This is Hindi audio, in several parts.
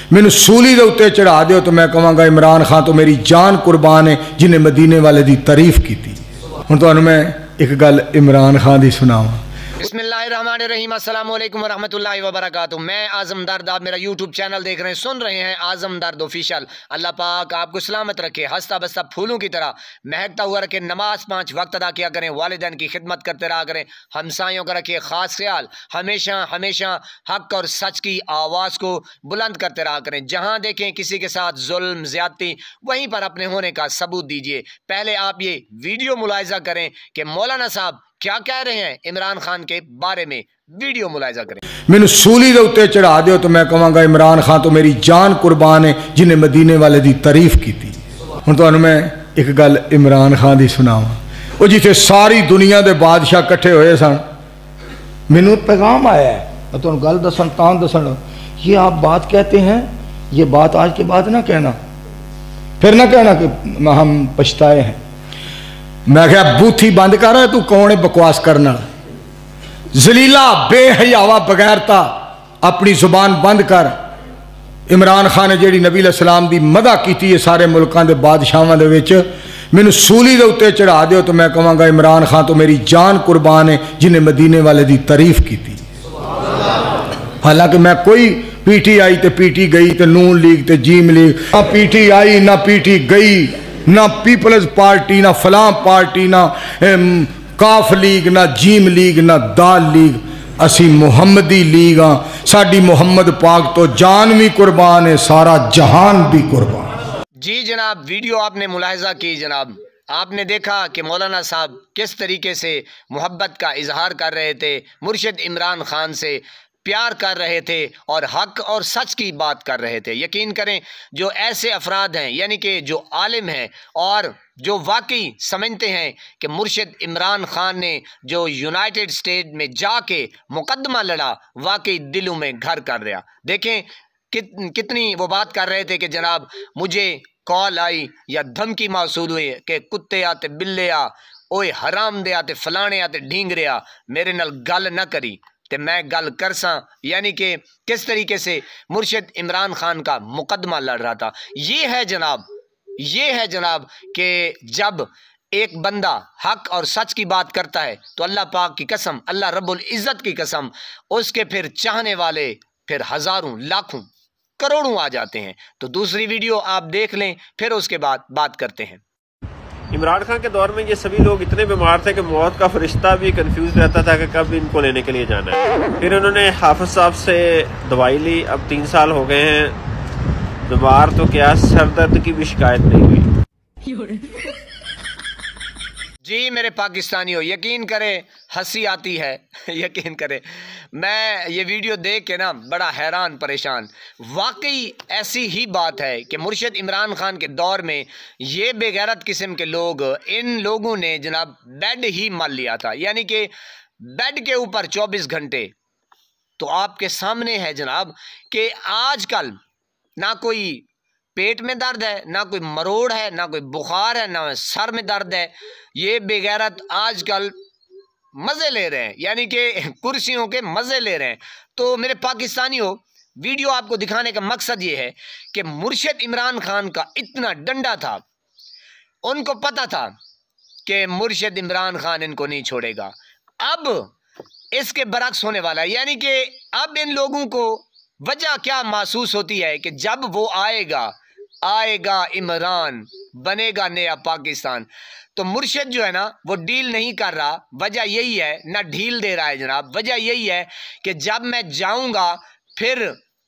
मैनू सूली के उत्ते चढ़ा दो तो मैं कहांगा इमरान खान तो मेरी जान कुर्बान है जिन्हें मदीने वाले की तारीफ की। हुण तुहानूं मैं एक गल इमरान खान की सुनावां। बिस्मिल्लाहिर्रहमानिर्रहीम, अस्सलाम वालेकुम वरहमतुल्लाहि वबरकातुहू। मैं आज़म दर्द, आप मेरा यूट्यूब चैनल देख रहे हैं, सुन रहे हैं आज़म दर्द ऑफिशियल। अल्लाह पाक आपको सलामत रखे, हंसता बसता फूलों की तरह महकता हुआ रखे। नमाज 5 वक्त अदा किया करें, वालिदैन की खिदमत करते रहा करें, हमसायों का रखिए खास ख्याल। हमेशा हमेशा हक और सच की आवाज़ को बुलंद करते रहा करें। जहाँ देखें किसी के साथ जुल्म ज्यादती, वहीं पर अपने होने का सबूत दीजिए। पहले आप ये वीडियो मुलाहिजा करें कि मौलाना साहब क्या कह रहे हैं इमरान खान के बारे में। वीडियो मुलाहिजा करें। मैनू सूली के उत्ते चढ़ा दो तो मैं कहांगा इमरान खान तो मेरी जान कुर्बान है जिन्हें मदीने वाले की तारीफ की। हुण तुहानूं मैं एक गल इमरान खान की सुनावां। वो जिथे सारी दुनिया के बादशाह इकट्ठे होए सन, मैनू पैगाम आया है, मैं तुहानूं गल दसन तां दसन, ये आप बात कहते हैं, ये बात आज के बाद ना कहना, फिर ना कहना कि हम पछताए हैं। मैं क्या बूथी बंद कर, तू कौन है बकवास करना, जलीला बेहयावा बगैरता, अपनी जुबान बंद कर। इमरान खान ने जी नबी सलाम की मदह की है सारे मुल्कों के बादशाहों के, मैनू सूली के उत्ते चढ़ा दो तो मैं कहांगा इमरान खान तो मेरी जान कुर्बान है जिन्हें मदीने वाले की तारीफ की। हालांकि मैं कोई PTI तो PT गई तो नून लीग तो जीम लीग, ना PTI ना PT गई, ना पीपल्स पार्टी ना फलां पार्टी ना काफ लीग ना जीम लीग ना दाल लीग, असी मुहम्मदी लीग हाँ। साडी मुहम्मद पाक तो जान भी कुर्बान है, सारा जहान भी कुर्बान। जी जनाब, वीडियो आपने मुलाहिजा की जनाब। आपने देखा कि मौलाना साहब किस तरीके से मोहब्बत का इजहार कर रहे थे, मुर्शिद इमरान खान से प्यार कर रहे थे और हक और सच की बात कर रहे थे। यकीन करें, जो ऐसे अफराद हैं, यानी कि जो आलिम हैं और जो वाकई समझते हैं कि मुर्शिद इमरान खान ने जो यूनाइटेड स्टेट में जाके मुकदमा लड़ा, वाकई दिलों में घर कर रहा। देखें कितनी वो बात कर रहे थे कि जनाब मुझे कॉल आई या धमकी मौसूल हुई कि कुत्ते आते बिल्ले आ, ओए हराम दे आते फलाने आते ढींगरे आ, मेरे नाल गल ना करी ते मैं गल कर सा। यानी कि किस तरीके से मुर्शिद इमरान खान का मुकदमा लड़ रहा था। ये है जनाब कि जब एक बंदा हक और सच की बात करता है तो अल्लाह पाक की कसम, अल्लाह रब्बुल इज़्ज़त की कसम, उसके फिर चाहने वाले फिर हजारों लाखों करोड़ों आ जाते हैं। तो दूसरी वीडियो आप देख लें, फिर उसके बाद बात करते हैं। इमरान खान के दौर में ये सभी लोग इतने बीमार थे कि मौत का फरिश्ता भी कंफ्यूज रहता था कि कब इनको लेने के लिए जाना है। फिर उन्होंने हाफिज साहब से दवाई ली, अब 3 साल हो गए हैं बीमार, तो क्या सर दर्द की भी शिकायत नहीं हुई। जी मेरे पाकिस्तानियों, यकीन करें हंसी आती है यकीन करें, मैं ये वीडियो देख के ना बड़ा हैरान परेशान। वाकई ऐसी ही बात है कि मुर्शिद इमरान खान के दौर में ये बेगैरत किस्म के लोग, इन लोगों ने जनाब बेड ही मल लिया था, यानी कि बेड के ऊपर 24 घंटे। तो आपके सामने है जनाब कि आजकल ना कोई पेट में दर्द है, ना कोई मरोड़ है, ना कोई बुखार है, ना सर में दर्द है। ये बेगैरत आजकल मज़े ले रहे हैं, यानी कि कुर्सियों के मज़े ले रहे हैं। तो मेरे पाकिस्तानियों, वीडियो आपको दिखाने का मकसद ये है कि मुर्शिद इमरान खान का इतना डंडा था, उनको पता था कि मुर्शिद इमरान खान इनको नहीं छोड़ेगा। अब इसके बरक्स होने वाला है, यानी कि अब इन लोगों को वजह क्या महसूस होती है कि जब वो आएगा इमरान, बनेगा नया पाकिस्तान। तो मुर्शिद जो है ना वो डील नहीं कर रहा, वजह यही है, ना ढील दे रहा है जनाब। वजह यही है कि जब मैं जाऊंगा फिर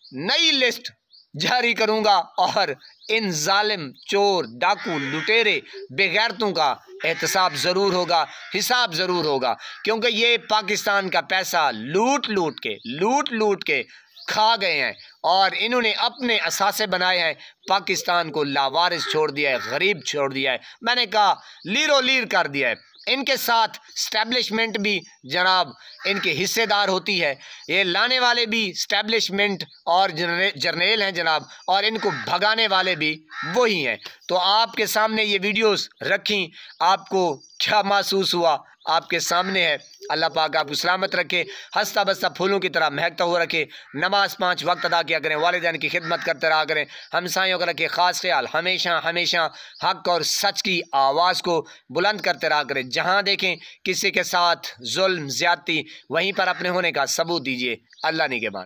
नई लिस्ट जारी करूंगा और इन जालिम चोर डाकू लुटेरे बेगैरतों का एहतसाब ज़रूर होगा, हिसाब ज़रूर होगा, क्योंकि ये पाकिस्तान का पैसा लूट लूट के खा गए हैं और इन्होंने अपने असासे बनाए हैं, पाकिस्तान को लावारिस छोड़ दिया है, गरीब छोड़ दिया है, मैंने कहा लीरो लीर कर दिया है। इनके साथ स्टैब्लिशमेंट भी जनाब इनके हिस्सेदार होती है, ये लाने वाले भी स्टैब्लिशमेंट और जर्नेल हैं जनाब, और इनको भगाने वाले भी वही हैं। तो आपके सामने ये वीडियोस रखी, आपको क्या महसूस हुआ आपके सामने है, अल्लाह पाक आपको सलामत रखे, हंसता बसता फूलों की तरह महकता हुआ रखे। नमाज 5 वक्त अदा किया करें, वालिदैन की खिदमत करते रहा करें, हमसायों का रखे ख़ास ख्याल, हमेशा हमेशा हक और सच की आवाज़ को बुलंद करते रहा करें। जहाँ देखें किसी के साथ जुल्म ज़्यादती, वहीं पर अपने होने का सबूत दीजिए। अल्लाह निगहबान।